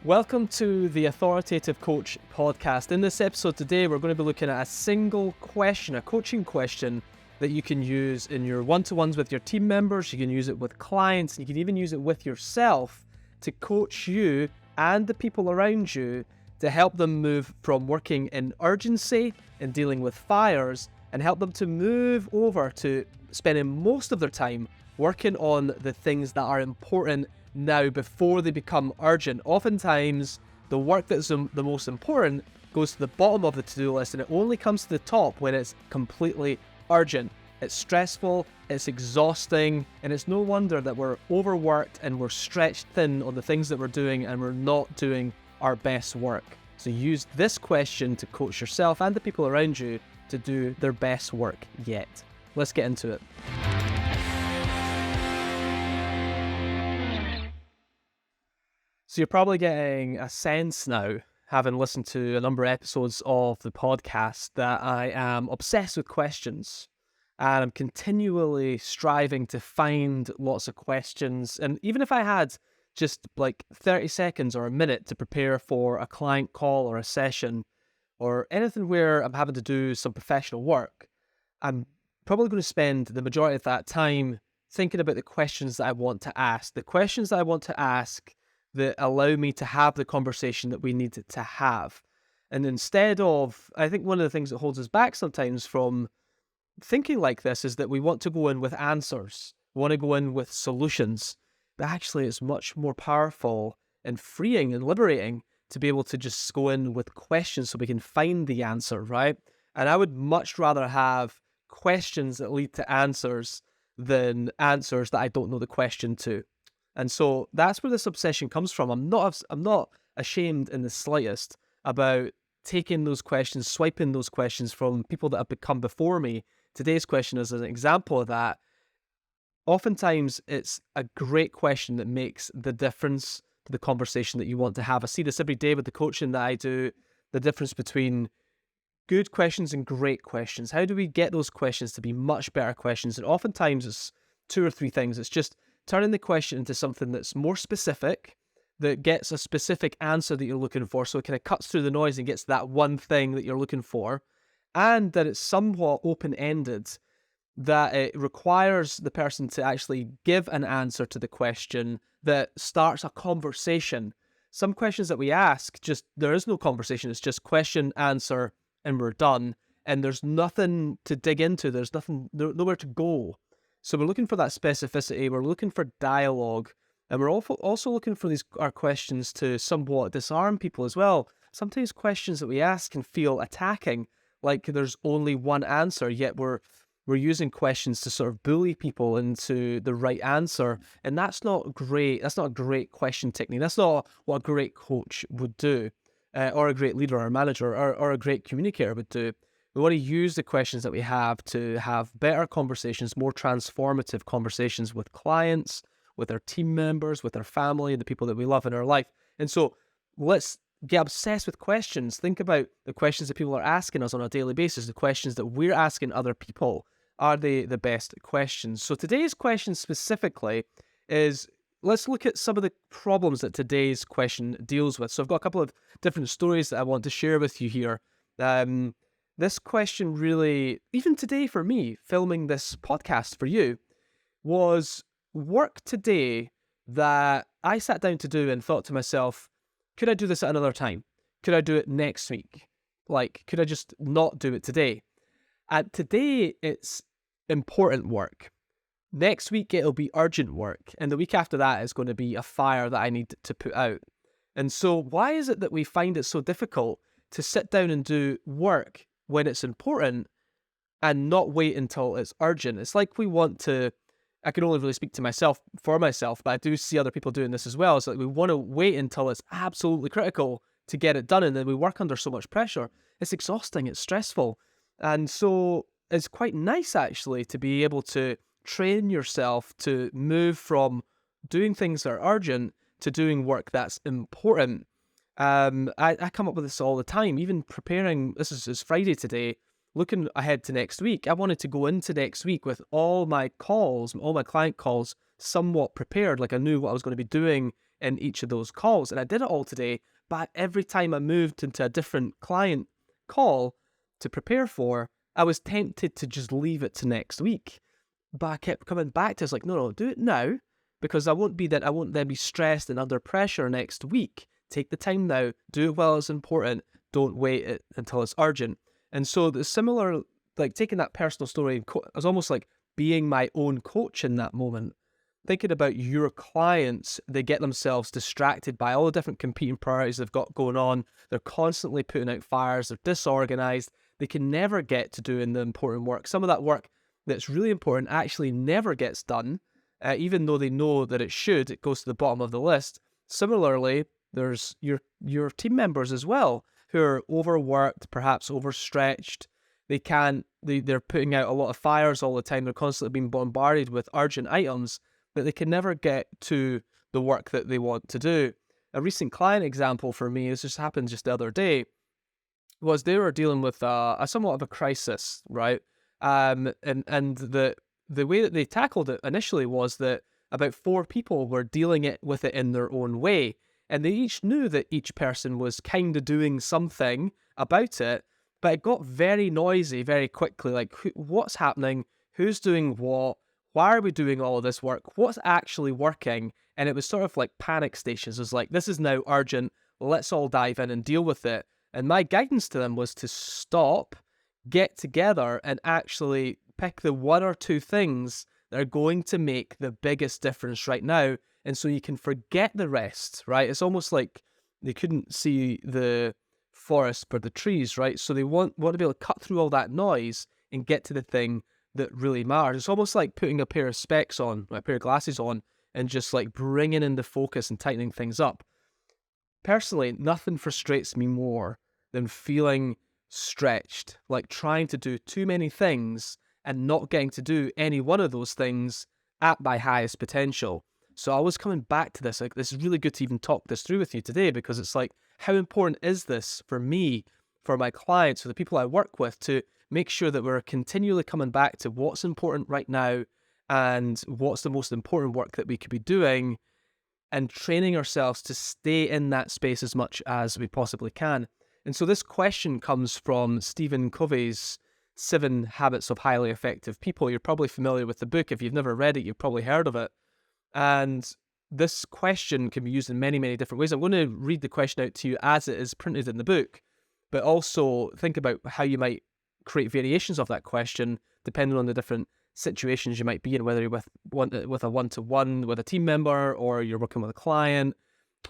Welcome to the Authoritative Coach podcast. In this episode today, we're going to be looking at a single question, a coaching question that you can use in your one-to-ones with your team members. You can use it with clients. You can even use it with yourself to coach you and the people around you to help them move from working in urgency and dealing with fires and help them to move over to spending most of their time working on the things that are important now before they become urgent. Oftentimes, the work that's the most important goes to the bottom of the to-do list, and it only comes to the top when it's completely urgent. It's stressful, it's exhausting, and it's no wonder that we're overworked and we're stretched thin on the things that we're doing and we're not doing our best work. So use this question to coach yourself and the people around you to do their best work yet. Let's get into it. So you're probably getting a sense now, having listened to a number of episodes of the podcast, that I am obsessed with questions. And I'm continually striving to find lots of questions. And even if I had just like 30 seconds or a minute to prepare for a client call or a session or anything where I'm having to do some professional work, I'm probably going to spend the majority of that time thinking about the questions that I want to ask. The questions that I want to ask that allow me to have the conversation that we need to have. And instead of, I think one of the things that holds us back sometimes from thinking like this is that we want to go in with answers. We want to go in with solutions. But actually, it's much more powerful and freeing and liberating to be able to just go in with questions so we can find the answer, right? And I would much rather have questions that lead to answers than answers that I don't know the question to. And so that's where this obsession comes from. I'm not ashamed in the slightest about taking those questions, swiping those questions from people that have come before me. Today's question is an example of that. Oftentimes, it's a great question that makes the difference to the conversation that you want to have. I see this every day with the coaching that I do, the difference between good questions and great questions. How do we get those questions to be much better questions? And oftentimes, it's two or three things. It's just turning the question into something that's more specific, that gets a specific answer that you're looking for, so it kind of cuts through the noise and gets that one thing that you're looking for, and that it's somewhat open-ended, that it requires the person to actually give an answer to the question that starts a conversation. Some questions that we ask, just there is no conversation, it's just question, answer, and we're done, and there's nothing to dig into, there's nowhere to go. So we're looking for that specificity, we're looking for dialogue, and we're also looking for our questions to somewhat disarm people as well. Sometimes questions that we ask can feel attacking, like there's only one answer, yet we're using questions to sort of bully people into the right answer, and that's not great. That's not a great question technique. That's not what a great coach would do, or a great leader or manager or a great communicator would do. We want to use the questions that we have to have better conversations, more transformative conversations with clients, with our team members, with our family, the people that we love in our life. And so let's get obsessed with questions. Think about the questions that people are asking us on a daily basis, the questions that we're asking other people. Are they the best questions? So today's question specifically is, let's look at some of the problems that today's question deals with. So I've got a couple of different stories that I want to share with you here. This question really, even today for me, filming this podcast for you, was work today that I sat down to do and thought to myself, could I do this at another time? Could I do it next week? Like, could I just not do it today? And today, it's important work. Next week, it'll be urgent work. And the week after that is going to be a fire that I need to put out. And so why is it that we find it so difficult to sit down and do work when it's important and not wait until it's urgent? It's like we want to, I can only really speak to for myself, but I do see other people doing this as well. It's like we want to wait until it's absolutely critical to get it done, and then we work under so much pressure. It's exhausting, it's stressful. And so it's quite nice actually to be able to train yourself to move from doing things that are urgent to doing work that's important. I come up with this all the time, even preparing. This is Friday today, looking ahead to next week. I wanted to go into next week with all my client calls, somewhat prepared, like I knew what I was going to be doing in each of those calls. And I did it all today, but every time I moved into a different client call to prepare for, I was tempted to just leave it to next week. But I kept coming back to it. It's like, no, do it now, because I won't then be stressed and under pressure next week. Take the time now, do it while it's important, don't wait it until it's urgent. And so the similar, like taking that personal story, I was almost like being my own coach in that moment. Thinking about your clients, they get themselves distracted by all the different competing priorities they've got going on. They're constantly putting out fires, they're disorganized, they can never get to doing the important work. Some of that work that's really important actually never gets done, even though they know that it should. It goes to the bottom of the list. Similarly, there's your team members as well who are overworked, perhaps overstretched. They're putting out a lot of fires all the time. They're constantly being bombarded with urgent items, but they can never get to the work that they want to do. A recent client example for me, this just happened just the other day, was they were dealing with a somewhat of a crisis, right? And the way that they tackled it initially was that about 4 people were dealing with it in their own way. And they each knew that each person was kind of doing something about it, but it got very noisy very quickly. Like, what's happening? Who's doing what? Why are we doing all of this work? What's actually working? And it was sort of like panic stations. It was like, this is now urgent. Let's all dive in and deal with it. And my guidance to them was to stop, get together, and actually pick the 1 or 2 things that are going to make the biggest difference right now. And so you can forget the rest, right? It's almost like they couldn't see the forest for the trees, right? So they want to be able to cut through all that noise and get to the thing that really matters. It's almost like putting a pair of specs on, a pair of glasses on, and just like bringing in the focus and tightening things up. Personally, nothing frustrates me more than feeling stretched, like trying to do too many things and not getting to do any one of those things at my highest potential. So I was coming back to this, like, this is really good to even talk this through with you today, because it's like, how important is this for me, for my clients, for the people I work with, to make sure that we're continually coming back to what's important right now and what's the most important work that we could be doing, and training ourselves to stay in that space as much as we possibly can. And so this question comes from Stephen Covey's 7 Habits of Highly Effective People. You're probably familiar with the book. If you've never read it, you've probably heard of it. And this question can be used in many, many different ways. I'm going to read the question out to you as it is printed in the book, but also think about how you might create variations of that question depending on the different situations you might be in, whether you're with a one-to-one with a team member, or you're working with a client,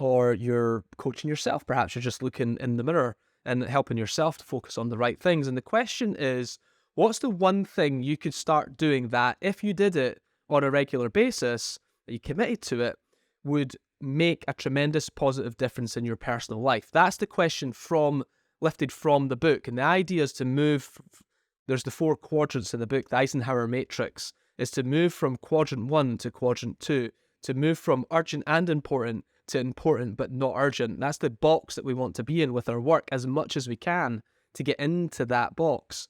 or you're coaching yourself. Perhaps you're just looking in the mirror and helping yourself to focus on the right things. And the question is, what's the one thing you could start doing that, if you did it on a regular basis, that you committed to it, would make a tremendous positive difference in your personal life? That's the question lifted from the book. And the idea is to move, there's the 4 quadrants in the book, the Eisenhower matrix, is to move from quadrant 1 to quadrant 2, to move from urgent and important to important but not urgent. That's the box that we want to be in with our work, as much as we can to get into that box.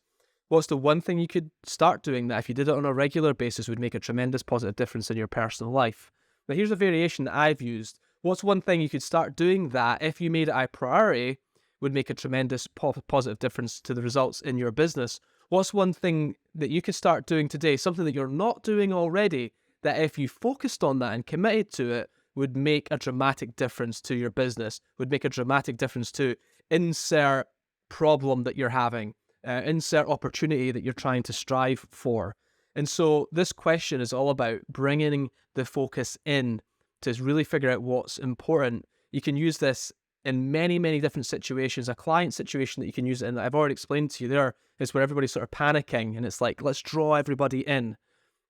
What's the one thing you could start doing that, if you did it on a regular basis, would make a tremendous positive difference in your personal life? Now, here's a variation that I've used. What's one thing you could start doing that, if you made it a priority, would make a tremendous positive difference to the results in your business? What's one thing that you could start doing today, something that you're not doing already, that if you focused on that and committed to it, would make a dramatic difference to your business, would make a dramatic difference to insert problem that you're having, insert opportunity that you're trying to strive for? And so this question is all about bringing the focus in to really figure out what's important. You can use this in many, many different situations. A client situation that you can use it in, that I've already explained to you there, is where everybody's sort of panicking, and it's like, let's draw everybody in.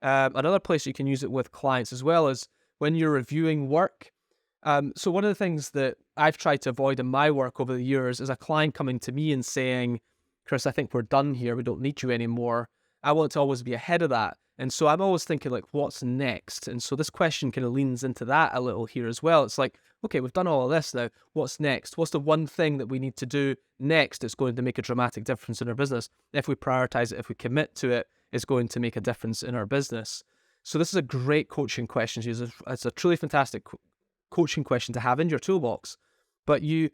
Another place you can use it with clients as well is when you're reviewing work. So one of the things that I've tried to avoid in my work over the years is a client coming to me and saying, Chris, I think we're done here. We don't need you anymore. I want to always be ahead of that. And so I'm always thinking, like, what's next? And so this question kind of leans into that a little here as well. It's like, okay, we've done all of this now. What's next? What's the one thing that we need to do next that's going to make a dramatic difference in our business? If we prioritize it, if we commit to it, it's going to make a difference in our business. So this is a great coaching question. It's a truly fantastic coaching question to have in your toolbox, but you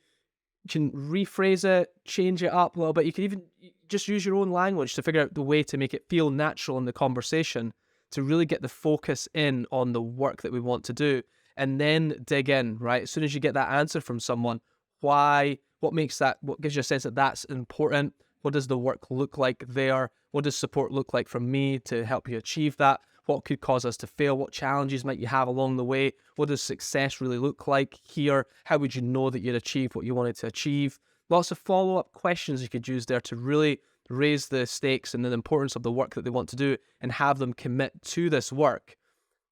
can rephrase it, change it up a little bit. You can even just use your own language to figure out the way to make it feel natural in the conversation, to really get the focus in on the work that we want to do, and then dig in, right? As soon as you get that answer from someone, why, what gives you a sense that that's important? What does the work look like there? What does support look like from me to help you achieve that? What could cause us to fail? What challenges might you have along the way? What does success really look like here? How would you know that you'd achieved what you wanted to achieve? Lots of follow-up questions you could use there to really raise the stakes and the importance of the work that they want to do and have them commit to this work.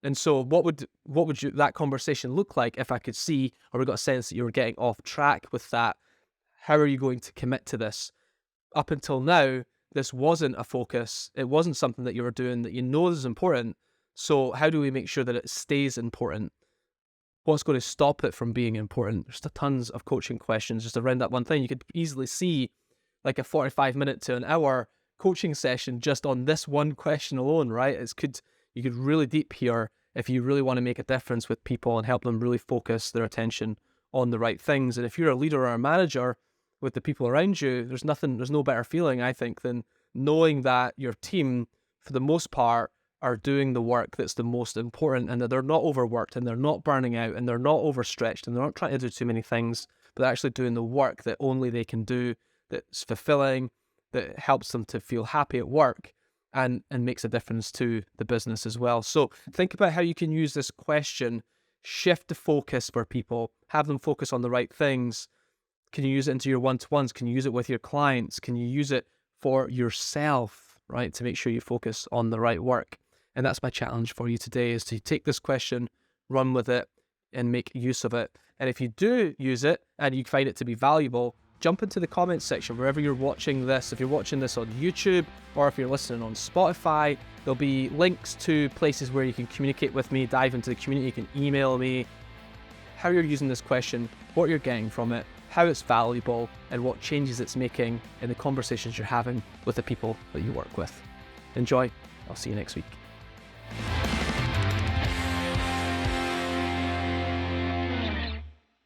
And so what would that conversation look like if I could see, or we got a sense that you were getting off track with that? How are you going to commit to this? Up until now, this wasn't a focus. It wasn't something that you were doing that you know is important. So how do we make sure that it stays important? What's going to stop it from being important? There's tons of coaching questions just around that one thing. You could easily see like a 45-minute to an hour coaching session just on this one question alone, right? You could really deep here if you really want to make a difference with people and help them really focus their attention on the right things. And if you're a leader or a manager with the people around you, there's no better feeling, I think, than knowing that your team, for the most part, are doing the work that's the most important, and that they're not overworked and they're not burning out and they're not overstretched and they're not trying to do too many things, but they're actually doing the work that only they can do, that's fulfilling, that helps them to feel happy at work and makes a difference to the business as well. So think about how you can use this question, shift the focus for people, have them focus on the right things. Can you use it into your one-to-ones? Can you use it with your clients? Can you use it for yourself, right? To make sure you focus on the right work. And that's my challenge for you today, is to take this question, run with it, and make use of it. And if you do use it and you find it to be valuable, jump into the comments section wherever you're watching this. If you're watching this on YouTube or if you're listening on Spotify, there'll be links to places where you can communicate with me, dive into the community. You can email me how you're using this question, what you're getting from it, how it's valuable, and what changes it's making in the conversations you're having with the people that you work with. Enjoy. I'll see you next week.